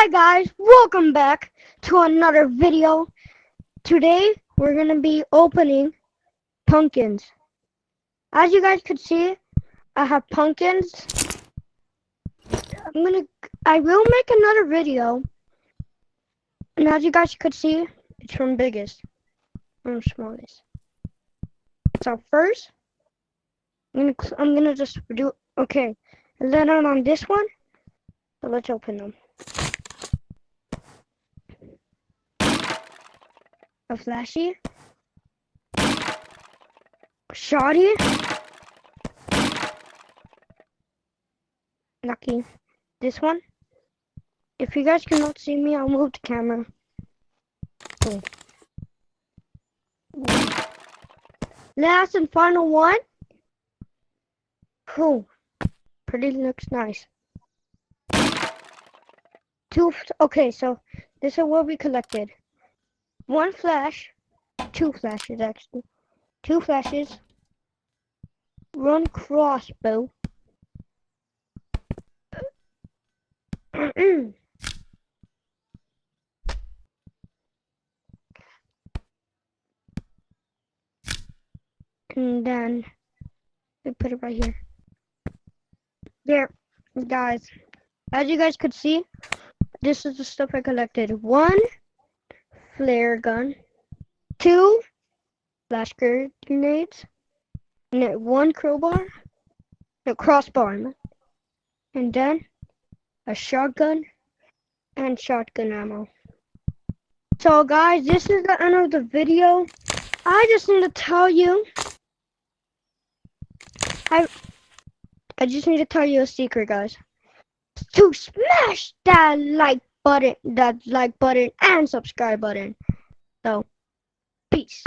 Hi guys, welcome back to another video. Today we're gonna be opening pumpkins. As you guys could see, I have pumpkins. I will make another video, and as you guys could see, it's from biggest from smallest. So first, I'm gonna just do okay, and then on this one. So let's open them. A flashy, shoddy, lucky. This one. If you guys cannot see me, I'll move the camera. Cool. Last and final one. Cool. Pretty looks nice. Okay, so this is what we collected. One flash, two flashes actually. Two flashes. One crossbow. And then we put it right here. There, guys. As you guys could see, this is the stuff I collected. One flare gun, two flash grenades, and then one crowbar, no crossbar, and then a shotgun and shotgun ammo. So guys, this is the end of the video. I just need to tell you, I just need to tell you a secret, guys. To smash that like button and subscribe button. So, peace.